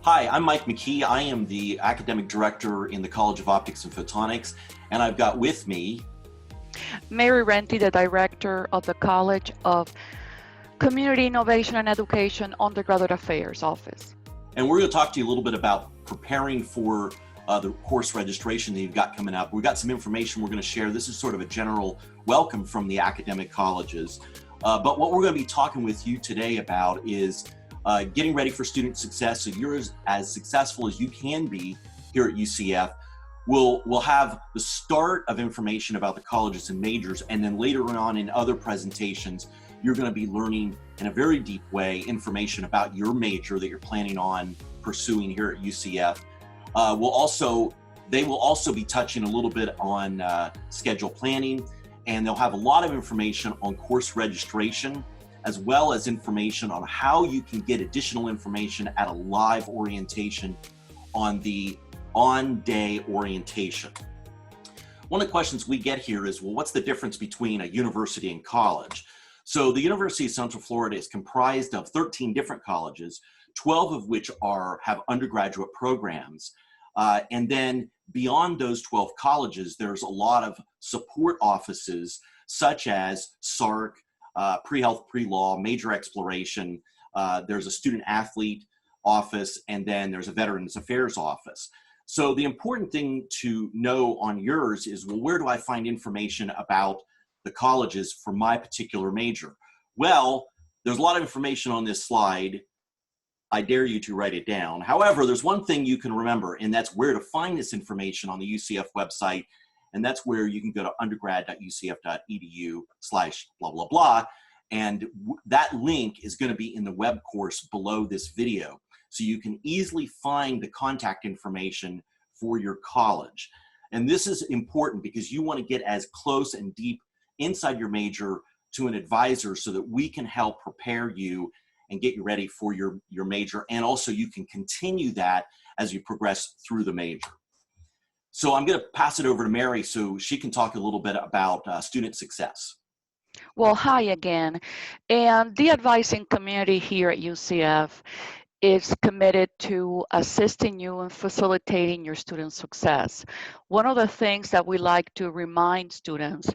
Hi, I'm Mike McKee. I am the academic director in the College of Optics and Photonics, and I've got with me Mary Renty, the director of the College of Community Innovation and Education Undergraduate Affairs Office. and we're going to talk to you a little bit about preparing for the course registration that you've got coming up. We've got some information we're going to share. This is sort of a general welcome from the academic colleges. But what we're going to be talking with you today about is getting ready for student success so you're as successful as you can be here at UCF. We'll have the start of information about the colleges and majors, and then later on in other presentations, you're going to be learning in a very deep way information about your major that you're planning on pursuing here at UCF. They will also be touching a little bit on schedule planning, and they'll have a lot of information on course registration, as well as information on how you can get additional information at a live orientation on the on-day orientation. One of the questions we get here is, well, what's the difference between a university and college? So the University of Central Florida is comprised of 13 different colleges, 12 of which have undergraduate programs. And then beyond those 12 colleges, there's a lot of support offices such as SARC, pre-health, pre-law, major exploration. There's a student athlete office, and then there's a Veterans Affairs office. So the important thing to know on yours is, well, where do I find information about the colleges for my particular major? Well, there's a lot of information on this slide. I dare you to write it down. However, there's one thing you can remember, and that's where to find this information on the UCF website. And that's where you can go to undergrad.ucf.edu/blah, blah, blah. And that link is going to be in the web course below this video. So you can easily find the contact information for your college. And this is important because you want to get as close and deep inside your major to an advisor so that we can help prepare you and get you ready for your major. And also you can continue that as you progress through the major. So I'm going to pass it over to Mary so she can talk a little bit about student success. Well, hi again. And the advising community here at UCF is committed to assisting you in facilitating your student success. One of the things that we like to remind students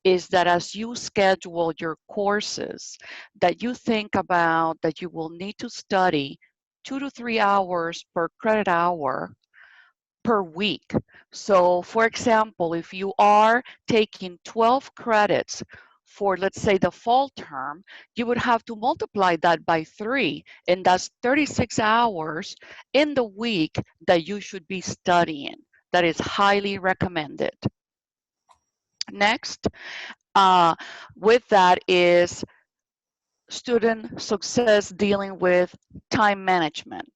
is that as you schedule your courses, that you think about that you will need to study 2 to 3 hours per credit hour per week. So for example, if you are taking 12 credits for, let's say, the fall term, you would have to multiply that by 3, and that's 36 hours in the week that you should be studying. That is highly recommended. Next, with that is student success dealing with time management.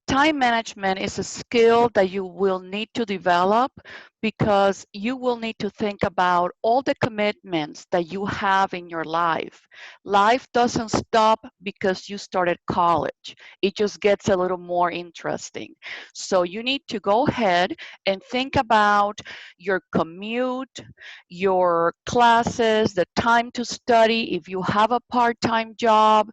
Time management is a skill that you will need to develop because you will need to think about all the commitments that you have in your life. Life doesn't stop because you started college. It just gets a little more interesting. So you need to go ahead and think about your commute, your classes, the time to study if you have a part-time job,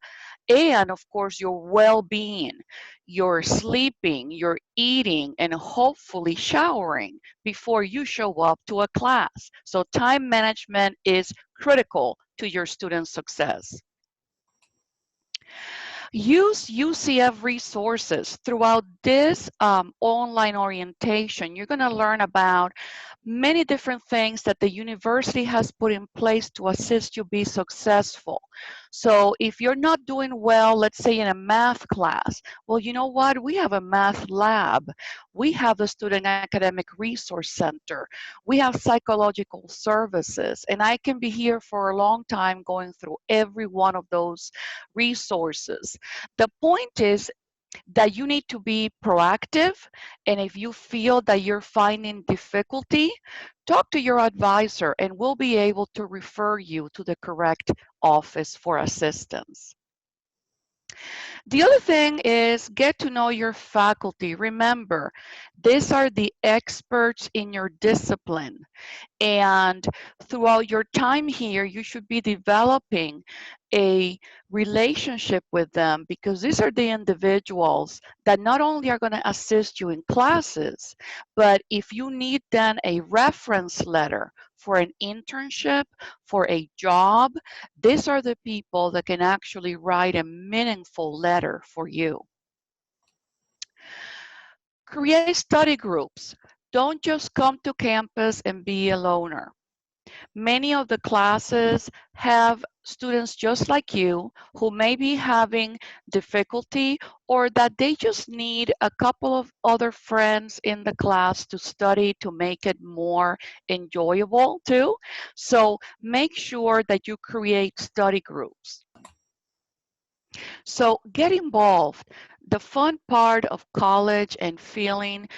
and of course your well-being, your sleeping, your eating, and hopefully showering before you show up to a class. So time management is critical to your student success. Use UCF resources. Throughout this online orientation, you're going to learn about many different things that the university has put in place to assist you be successful. So if you're not doing well, let's say in a math class, well, you know what? We have a math lab. We have the Student Academic Resource Center. We have psychological services. And I can be here for a long time going through every one of those resources. The point is that you need to be proactive, and if you feel that you're finding difficulty, talk to your advisor and we'll be able to refer you to the correct office for assistance. The other thing is get to know your faculty. Remember, these are the experts in your discipline. And throughout your time here, you should be developing a relationship with them, because these are the individuals that not only are going to assist you in classes, but if you need then a reference letter for an internship, for a job, these are the people that can actually write a meaningful letter for you. Create study groups. Don't just come to campus and be a loner. Many of the classes have students just like you who may be having difficulty, or that they just need a couple of other friends in the class to study to make it more enjoyable too. So make sure that you create study groups. So get involved. The fun part of college and feeling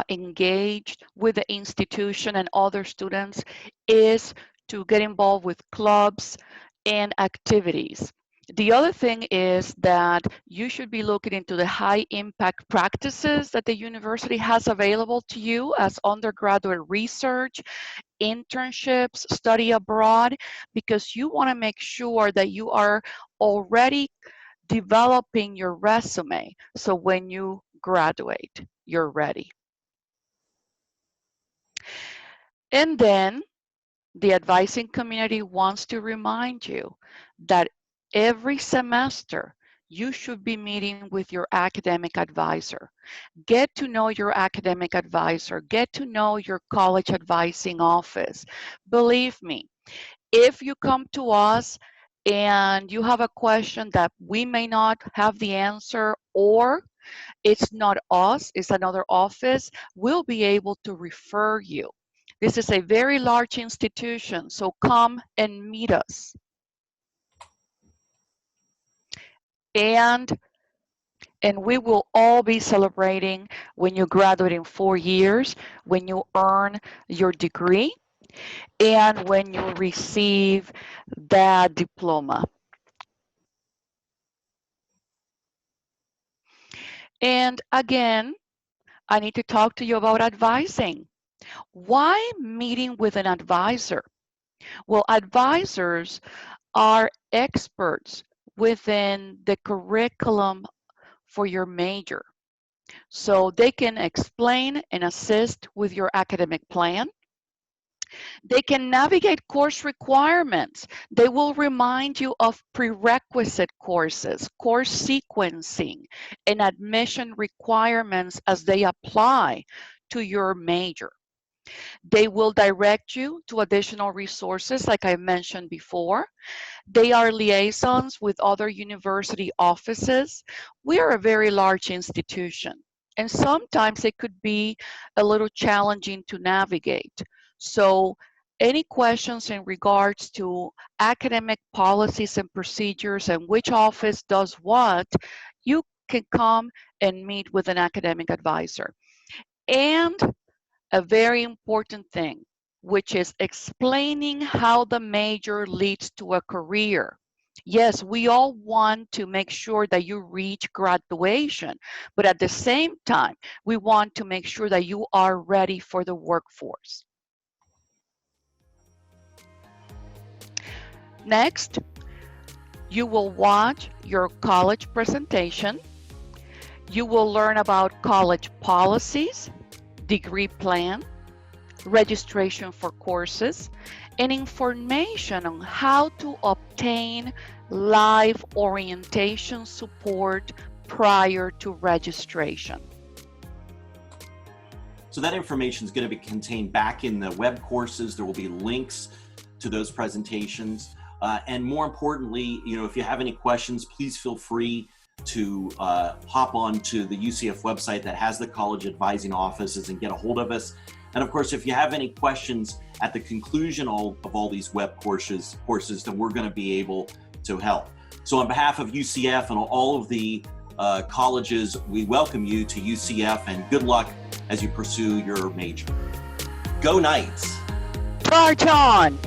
engaged with the institution and other students is to get involved with clubs and activities. The other thing is that you should be looking into the high impact practices that the university has available to you as undergraduate research, internships, study abroad, because you want to make sure that you are already developing your resume, so when you graduate, you're ready. And then the advising community wants to remind you that every semester you should be meeting with your academic advisor. Get to know your academic advisor. Get to know your college advising office. Believe me, if you come to us and you have a question that we may not have the answer, or it's not us, it's another office, we'll be able to refer you. This is a very large institution, so come and meet us. And we will all be celebrating when you graduate in 4 years, when you earn your degree, and when you receive that diploma. And again, I need to talk to you about advising. Why meeting with an advisor? Well, advisors are experts within the curriculum for your major. So they can explain and assist with your academic plan. They can navigate course requirements. They will remind you of prerequisite courses, course sequencing, and admission requirements as they apply to your major. They will direct you to additional resources, like I mentioned before. They are liaisons with other university offices. We are a very large institution, and sometimes it could be a little challenging to navigate. So any questions in regards to academic policies and procedures and which office does what, you can come and meet with an academic advisor. And a very important thing, which is explaining how the major leads to a career. Yes, we all want to make sure that you reach graduation, but at the same time, we want to make sure that you are ready for the workforce. Next, you will watch your college presentation. You will learn about college policies, degree plan, registration for courses, and information on how to obtain live orientation support prior to registration. So that information is going to be contained back in the web courses. There will be links to those presentations. And more importantly, if you have any questions, please feel free to hop on to the UCF website that has the college advising offices and get a hold of us. And of course, if you have any questions at the conclusion of all these web courses, then we're going to be able to help. So on behalf of UCF and all of the colleges, we welcome you to UCF and good luck as you pursue your major. Go Knights! March on!